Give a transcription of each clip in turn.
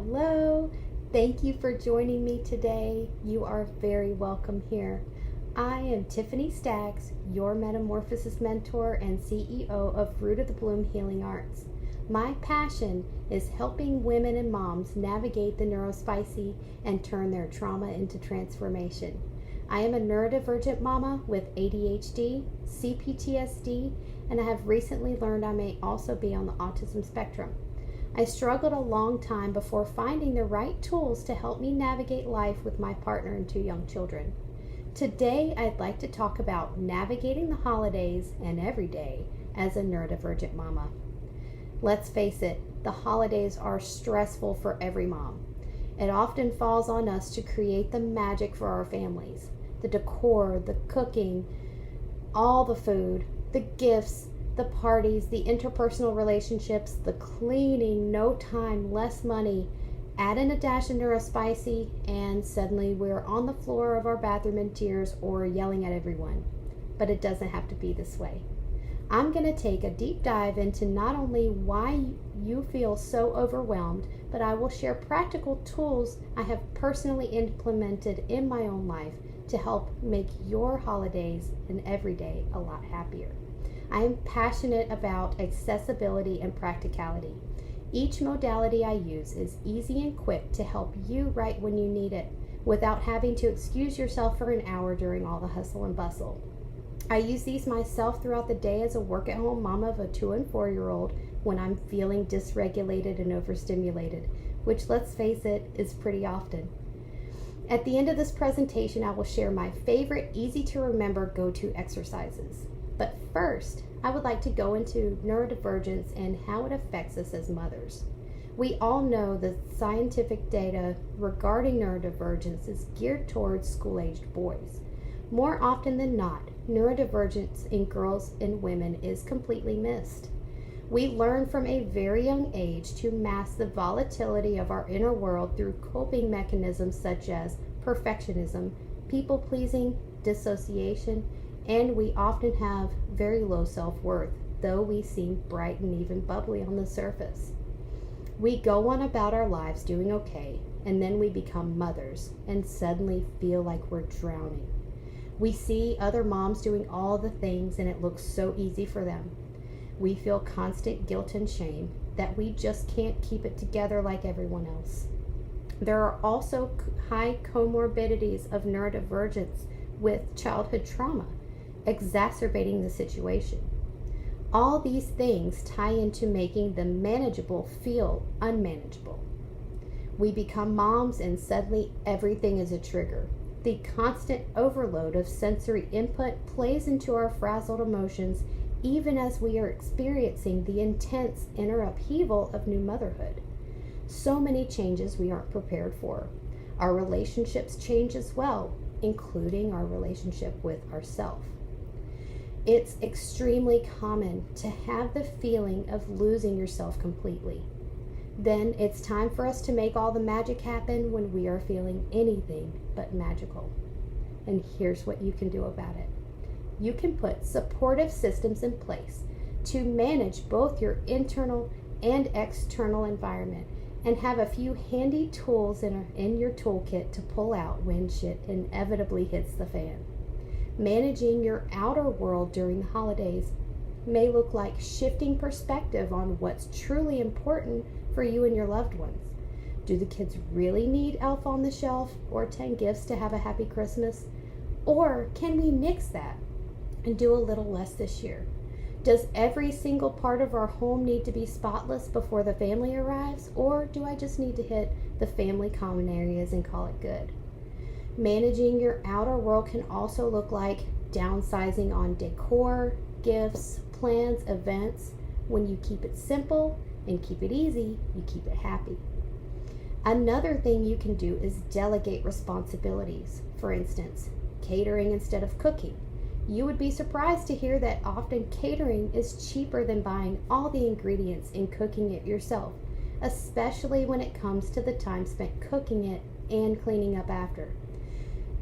Hello. Thank you for joining me today. You are very welcome here. I am Tiffany Staggs, your metamorphosis mentor and CEO of Root of the Bloom Healing Arts. My passion is helping women and moms navigate the neurospicy and turn their trauma into transformation. I am a neurodivergent mama with ADHD, CPTSD, and I have recently learned I may also be on the autism spectrum. I struggled a long time before finding the right tools to help me navigate life with my partner and 2 young children. Today, I'd like to talk about navigating the holidays and every day as a neurodivergent mama. Let's face it, the holidays are stressful for every mom. It often falls on us to create the magic for our families. The decor, the cooking, all the food, the gifts, the parties, the interpersonal relationships, the cleaning, no time, less money, add in a dash of neurospicy, and suddenly we're on the floor of our bathroom in tears or yelling at everyone. But it doesn't have to be this way. I'm going to take a deep dive into not only why you feel so overwhelmed, but I will share practical tools I have personally implemented in my own life to help make your holidays and every day a lot happier. I am passionate about accessibility and practicality. Each modality I use is easy and quick to help you right when you need it, without having to excuse yourself for an hour during all the hustle and bustle. I use these myself throughout the day as a work-at-home mama of a 2 and 4-year-old when I'm feeling dysregulated and overstimulated, which, let's face it, is pretty often. At the end of this presentation, I will share my favorite easy-to-remember go-to exercises. But first, I would like to go into neurodivergence and how it affects us as mothers. We all know that scientific data regarding neurodivergence is geared towards school-aged boys. More often than not, neurodivergence in girls and women is completely missed. We learn from a very young age to mask the volatility of our inner world through coping mechanisms such as perfectionism, people-pleasing, dissociation, and we often have very low self-worth, though we seem bright and even bubbly on the surface. We go on about our lives doing okay, and then we become mothers and suddenly feel like we're drowning. We see other moms doing all the things and it looks so easy for them. We feel constant guilt and shame that we just can't keep it together like everyone else. There are also high comorbidities of neurodivergence with childhood trauma, exacerbating the situation. All these things tie into making the manageable feel unmanageable. We become moms and suddenly everything is a trigger. The constant overload of sensory input plays into our frazzled emotions even as we are experiencing the intense inner upheaval of new motherhood. So many changes we aren't prepared for. Our relationships change as well, including our relationship with ourselves. It's extremely common to have the feeling of losing yourself completely. Then it's time for us to make all the magic happen when we are feeling anything but magical. And here's what you can do about it. You can put supportive systems in place to manage both your internal and external environment and have a few handy tools in your toolkit to pull out when shit inevitably hits the fan. Managing your outer world during the holidays may look like shifting perspective on what's truly important for you and your loved ones. Do the kids really need Elf on the Shelf or 10 gifts to have a happy Christmas? Or can we nix that and do a little less this year? Does every single part of our home need to be spotless before the family arrives? Or do I just need to hit the family common areas and call it good? Managing your outer world can also look like downsizing on decor, gifts, plans, events. When you keep it simple and keep it easy, you keep it happy. Another thing you can do is delegate responsibilities. For instance, catering instead of cooking. You would be surprised to hear that often catering is cheaper than buying all the ingredients and cooking it yourself, especially when it comes to the time spent cooking it and cleaning up after.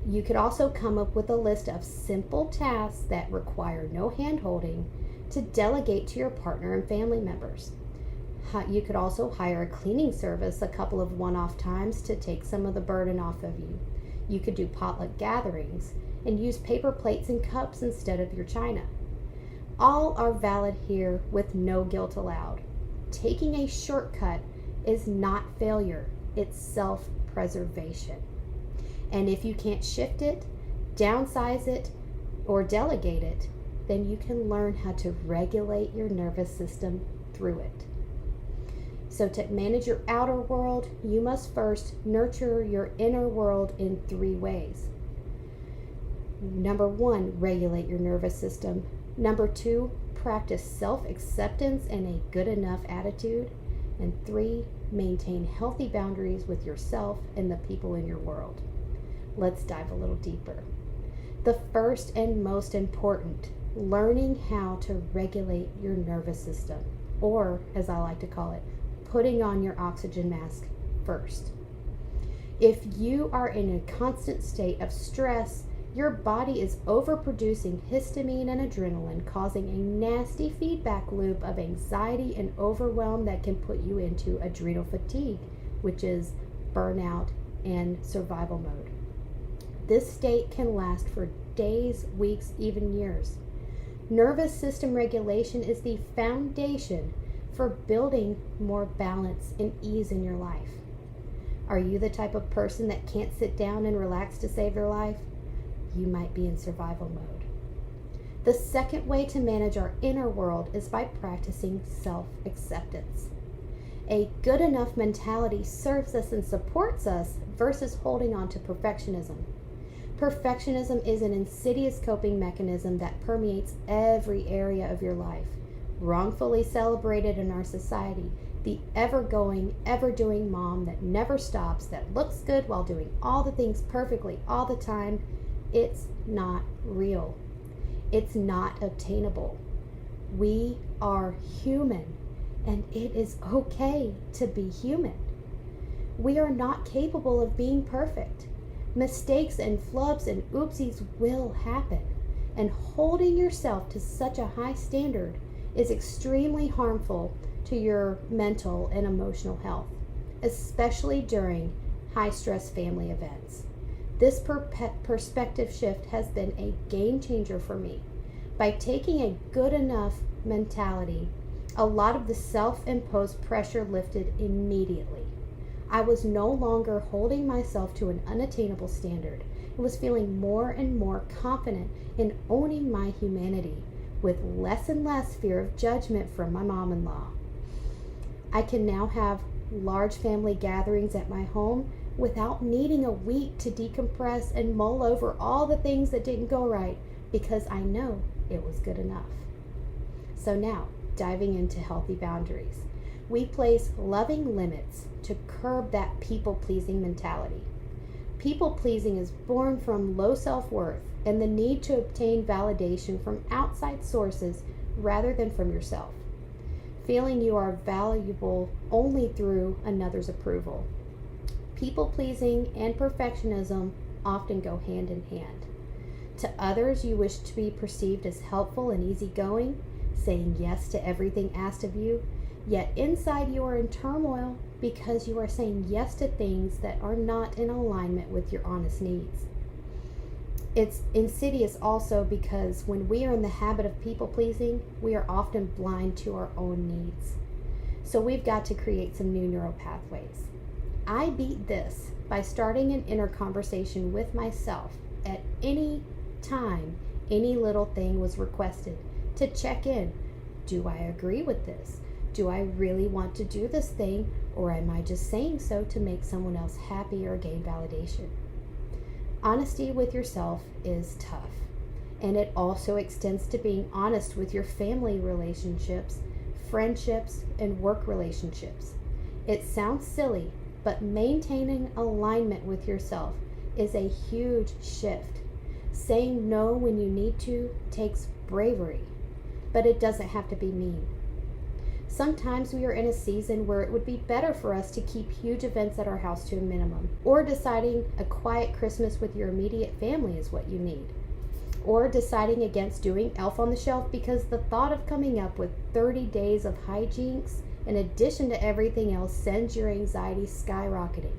You could also come up with a list of simple tasks that require no hand-holding to delegate to your partner and family members. You could also hire a cleaning service a couple of one-off times to take some of the burden off of you. You could do potluck gatherings and use paper plates and cups instead of your china. All are valid here with no guilt allowed. Taking a shortcut is not failure, it's self-preservation. And if you can't shift it, downsize it, or delegate it, then you can learn how to regulate your nervous system through it. So to manage your outer world, you must first nurture your inner world in 3 ways. Number 1, regulate your nervous system. Number 2, practice self-acceptance and a good enough attitude. And 3, maintain healthy boundaries with yourself and the people in your world. Let's dive a little deeper. The first and most important, learning how to regulate your nervous system, or as I like to call it, putting on your oxygen mask first. If you are in a constant state of stress, your body is overproducing histamine and adrenaline, causing a nasty feedback loop of anxiety and overwhelm that can put you into adrenal fatigue, which is burnout and survival mode. This state can last for days, weeks, even years. Nervous system regulation is the foundation for building more balance and ease in your life. Are you the type of person that can't sit down and relax to save their life? You might be in survival mode. The second way to manage our inner world is by practicing self-acceptance. A good enough mentality serves us and supports us versus holding on to perfectionism. Perfectionism is an insidious coping mechanism that permeates every area of your life, wrongfully celebrated in our society, the ever-going, ever-doing mom that never stops, that looks good while doing all the things perfectly all the time. It's not real. It's not obtainable. We are human, and it is okay to be human. We are not capable of being perfect. Mistakes and flubs and oopsies will happen, and holding yourself to such a high standard is extremely harmful to your mental and emotional health, especially during high-stress family events. This perspective shift has been a game changer for me. By taking a good enough mentality, a lot of the self-imposed pressure lifted immediately. I was no longer holding myself to an unattainable standard and was feeling more and more confident in owning my humanity, with less and less fear of judgment from my mom-in-law. I can now have large family gatherings at my home without needing a week to decompress and mull over all the things that didn't go right, because I know it was good enough. So now, diving into healthy boundaries. We place loving limits to curb that people-pleasing mentality. People-pleasing is born from low self-worth and the need to obtain validation from outside sources rather than from yourself. Feeling you are valuable only through another's approval. People-pleasing and perfectionism often go hand in hand. To others, you wish to be perceived as helpful and easygoing, saying yes to everything asked of you, yet inside you are in turmoil because you are saying yes to things that are not in alignment with your honest needs. It's insidious also because when we are in the habit of people-pleasing, we are often blind to our own needs. So we've got to create some new neural pathways. I beat this by starting an inner conversation with myself at any time any little thing was requested to check in. Do I agree with this? Do I really want to do this thing, or am I just saying so to make someone else happy or gain validation? Honesty with yourself is tough, and it also extends to being honest with your family relationships, friendships, and work relationships. It sounds silly, but maintaining alignment with yourself is a huge shift. Saying no when you need to takes bravery, but it doesn't have to be mean. Sometimes we are in a season where it would be better for us to keep huge events at our house to a minimum, or deciding a quiet Christmas with your immediate family is what you need, or deciding against doing Elf on the Shelf because the thought of coming up with 30 days of hijinks in addition to everything else, sends your anxiety skyrocketing.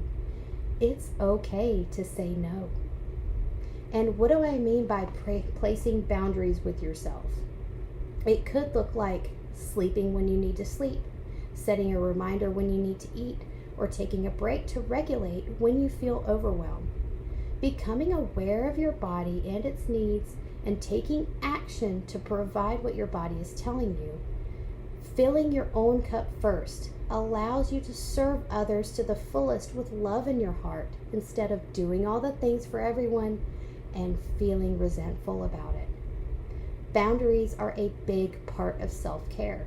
It's okay to say no. And what do I mean by placing boundaries with yourself? It could look like sleeping when you need to sleep, setting a reminder when you need to eat, or taking a break to regulate when you feel overwhelmed. Becoming aware of your body and its needs and taking action to provide what your body is telling you. Filling your own cup first allows you to serve others to the fullest with love in your heart instead of doing all the things for everyone and feeling resentful about it. Boundaries are a big part of self-care.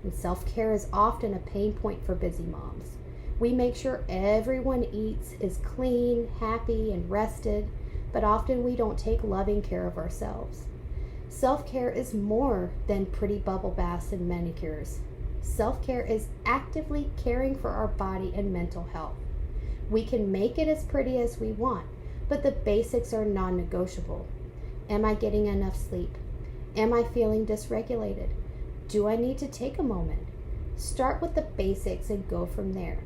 And self-care is often a pain point for busy moms. We make sure everyone eats, is clean, happy, and rested, but often we don't take loving care of ourselves. Self-care is more than pretty bubble baths and manicures. Self-care is actively caring for our body and mental health. We can make it as pretty as we want, but the basics are non-negotiable. Am I getting enough sleep? Am I feeling dysregulated? Do I need to take a moment? Start with the basics and go from there.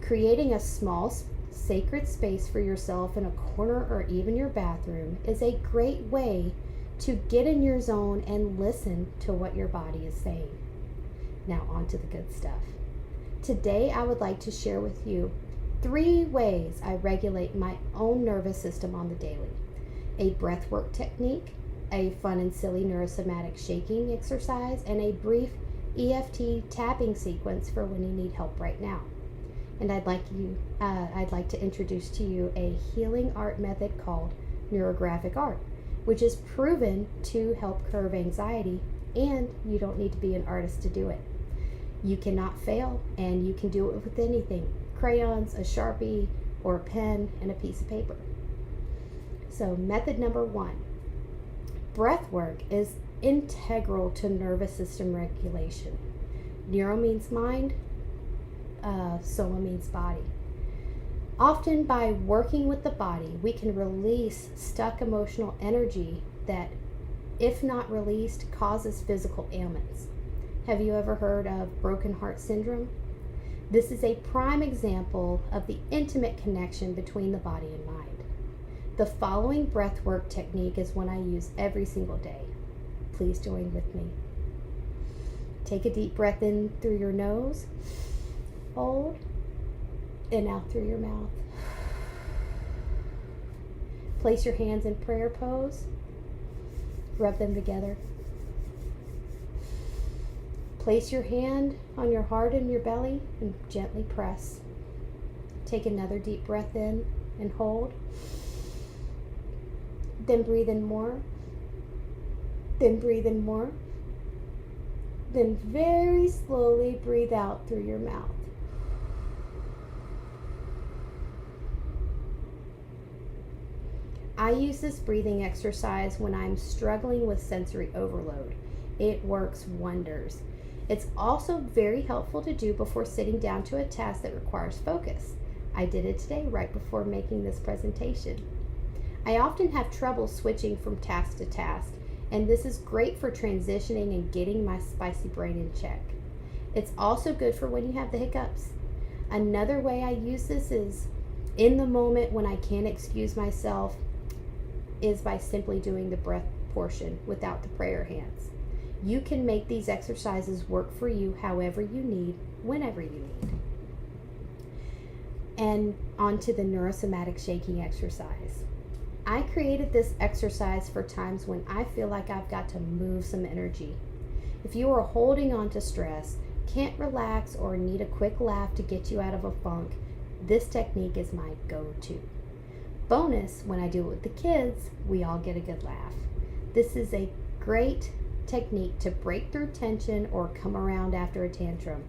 Creating a small, sacred space for yourself in a corner or even your bathroom is a great way to get in your zone and listen to what your body is saying. Now on to the good stuff. Today I would like to share with you 3 ways I regulate my own nervous system on the daily. A breathwork technique, a fun and silly neurosomatic shaking exercise, and a brief EFT tapping sequence for when you need help right now. And I'd like to introduce to you a healing art method called neurographic art, which is proven to help curb anxiety, and you don't need to be an artist to do it. You cannot fail, and you can do it with anything: crayons, a Sharpie, or a pen, and a piece of paper. So method number 1. Breath work is integral to nervous system regulation. Neuro means mind, soma means body. Often by working with the body, we can release stuck emotional energy that, if not released, causes physical ailments. Have you ever heard of broken heart syndrome? This is a prime example of the intimate connection between the body and mind. The following breathwork technique is one I use every single day. Please join with me. Take a deep breath in through your nose, hold, and out through your mouth. Place your hands in prayer pose, rub them together. Place your hand on your heart and your belly and gently press. Take another deep breath in and hold. Then breathe in more. Then breathe in more. Then very slowly breathe out through your mouth. I use this breathing exercise when I'm struggling with sensory overload. It works wonders. It's also very helpful to do before sitting down to a task that requires focus. I did it today right before making this presentation. I often have trouble switching from task to task, and this is great for transitioning and getting my spicy brain in check. It's also good for when you have the hiccups. Another way I use this is in the moment when I can't excuse myself is by simply doing the breath portion without the prayer hands. You can make these exercises work for you however you need, whenever you need. And on to the neurosomatic shaking exercise. I created this exercise for times when I feel like I've got to move some energy. If you are holding on to stress, can't relax, or need a quick laugh to get you out of a funk, this technique is my go-to. Bonus, when I do it with the kids, we all get a good laugh. This is a great technique to break through tension or come around after a tantrum.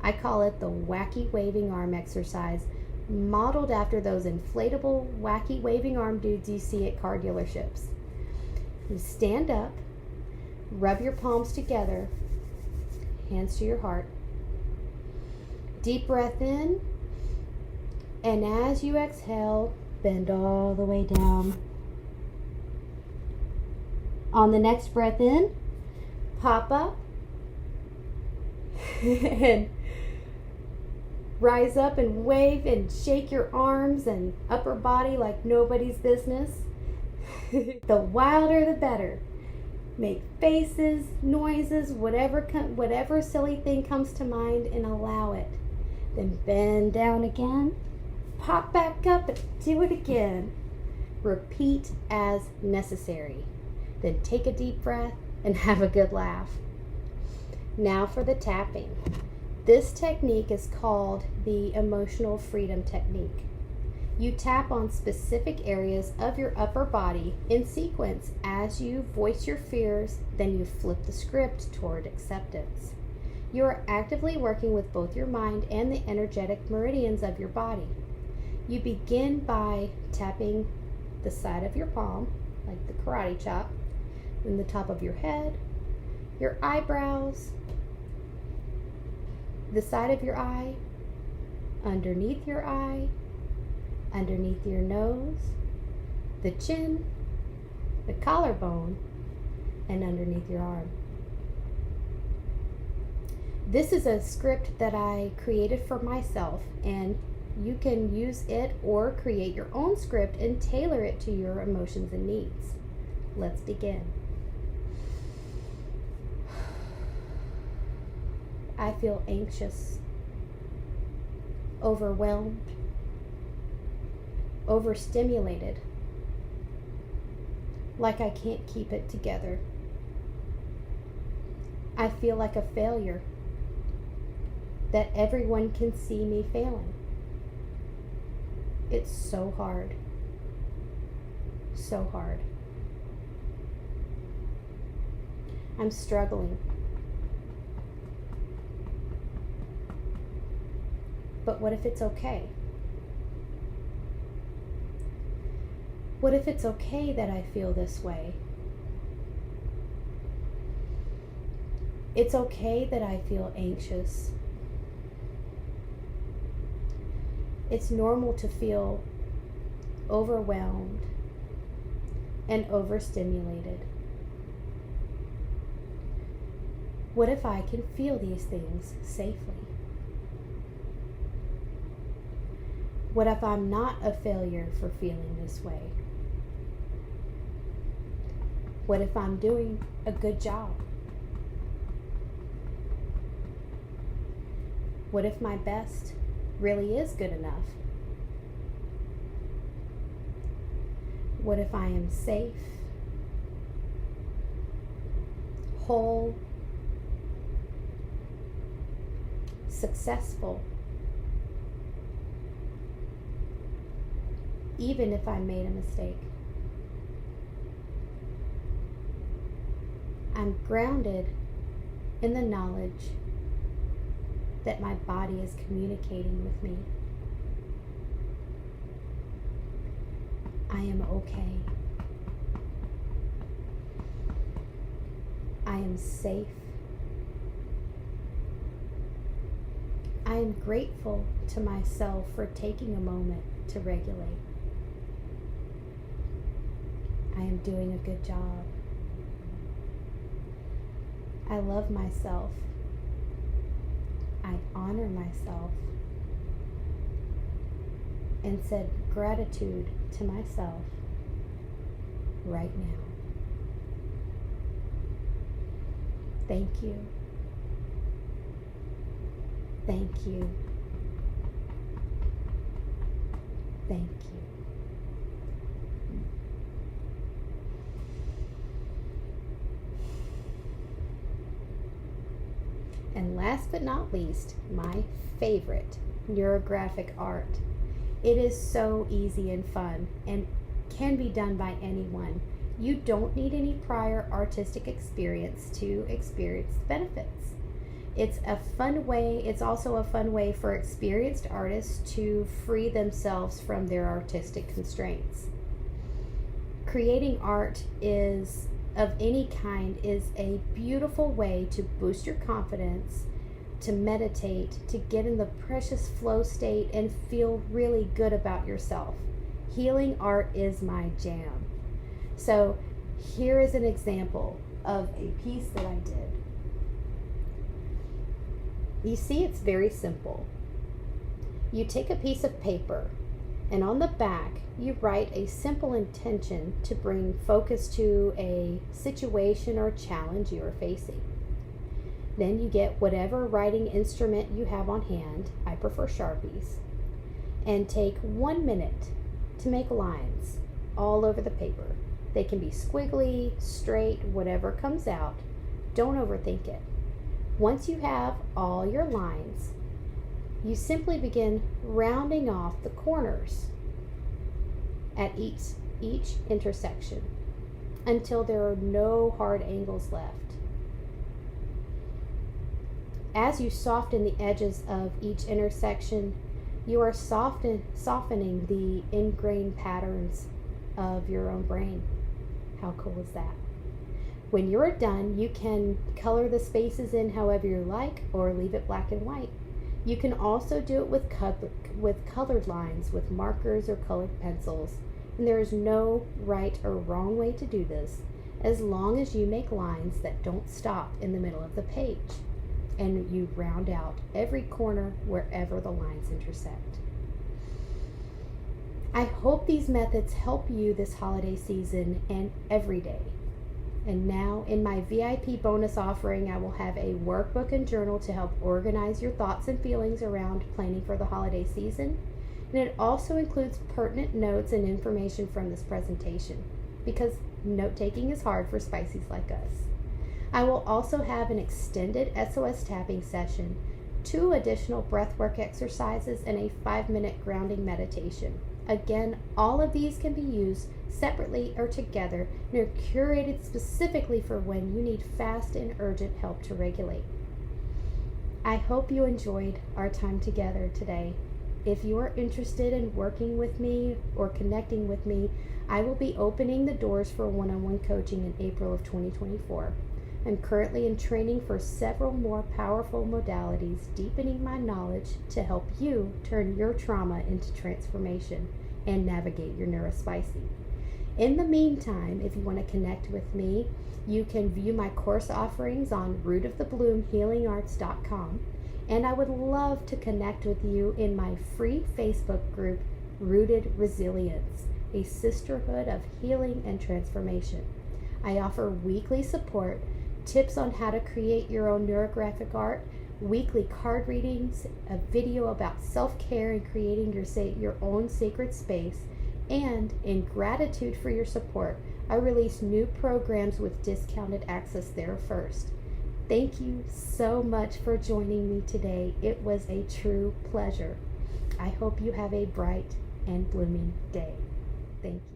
I call it the wacky waving arm exercise, modeled after those inflatable, wacky waving arm dudes you see at car dealerships. You stand up, rub your palms together, hands to your heart. Deep breath in, and as you exhale, bend all the way down. On the next breath in, pop up, and rise up and wave and shake your arms and upper body like nobody's business. The wilder the better. Make faces, noises, whatever silly thing comes to mind, and allow it. Then bend down again, pop back up and do it again. Repeat as necessary. Then take a deep breath and have a good laugh. Now for the tapping. This technique is called the emotional freedom technique. You tap on specific areas of your upper body in sequence as you voice your fears, then you flip the script toward acceptance. You are actively working with both your mind and the energetic meridians of your body. You begin by tapping the side of your palm, like the karate chop, then the top of your head, your eyebrows, the side of your eye, underneath your eye, underneath your nose, the chin, the collarbone, and underneath your arm. This is a script that I created for myself, and you can use it or create your own script and tailor it to your emotions and needs. Let's begin. I feel anxious, overwhelmed, overstimulated, like I can't keep it together. I feel like a failure, that everyone can see me failing. It's so hard, so hard. I'm struggling. But what if it's okay? What if it's okay that I feel this way? It's okay that I feel anxious. It's normal to feel overwhelmed and overstimulated. What if I can feel these things safely? What if I'm not a failure for feeling this way? What if I'm doing a good job? What if my best really is good enough? What if I am safe, whole, successful, even if I made a mistake? I'm grounded in the knowledge that my body is communicating with me. I am okay. I am safe. I am grateful to myself for taking a moment to regulate. I am doing a good job. I love myself. I honor myself and said gratitude to myself right now. Thank you. Thank you. Thank you. And last but not least, my favorite, neurographic art. It is so easy and fun and can be done by anyone. You don't need any prior artistic experience to experience the benefits. It's also a fun way for experienced artists to free themselves from their artistic constraints. Creating art of any kind is a beautiful way to boost your confidence, to meditate, to get in the precious flow state and feel really good about yourself. Healing art is my jam. So here is an example of a piece that I did. You see, it's very simple. You take a piece of paper, and on the back, you write a simple intention to bring focus to a situation or challenge you are facing. Then you get whatever writing instrument you have on hand, I prefer Sharpies, and take 1 minute to make lines all over the paper. They can be squiggly, straight, whatever comes out. Don't overthink it. Once you have all your lines, you simply begin rounding off the corners at each intersection until there are no hard angles left. As you soften the edges of each intersection, you are softening the ingrained patterns of your own brain. How cool is that? When you're done, you can color the spaces in however you like or leave it black and white. You can also do it with colored lines with markers or colored pencils. And there is no right or wrong way to do this, as long as you make lines that don't stop in the middle of the page and you round out every corner wherever the lines intersect. I hope these methods help you this holiday season and every day. And now in my VIP bonus offering, I will have a workbook and journal to help organize your thoughts and feelings around planning for the holiday season. And it also includes pertinent notes and information from this presentation, because note-taking is hard for Spicies like us. I will also have an extended SOS tapping session, 2 additional breathwork exercises, and a 5-minute grounding meditation. Again, all of these can be used separately or together and are curated specifically for when you need fast and urgent help to regulate. I hope you enjoyed our time together today. If you are interested in working with me or connecting with me, I will be opening the doors for one-on-one coaching in April of 2024. I'm currently in training for several more powerful modalities, deepening my knowledge to help you turn your trauma into transformation and navigate your neurospicy. In the meantime, if you want to connect with me, you can view my course offerings on rootofthebloomhealingarts.com. And I would love to connect with you in my free Facebook group, Rooted Resilience, a sisterhood of healing and transformation. I offer weekly support, tips on how to create your own neurographic art, weekly card readings, a video about self-care and creating your own sacred space, and in gratitude for your support, I release new programs with discounted access there first. Thank you so much for joining me today. It was a true pleasure. I hope you have a bright and blooming day. Thank you.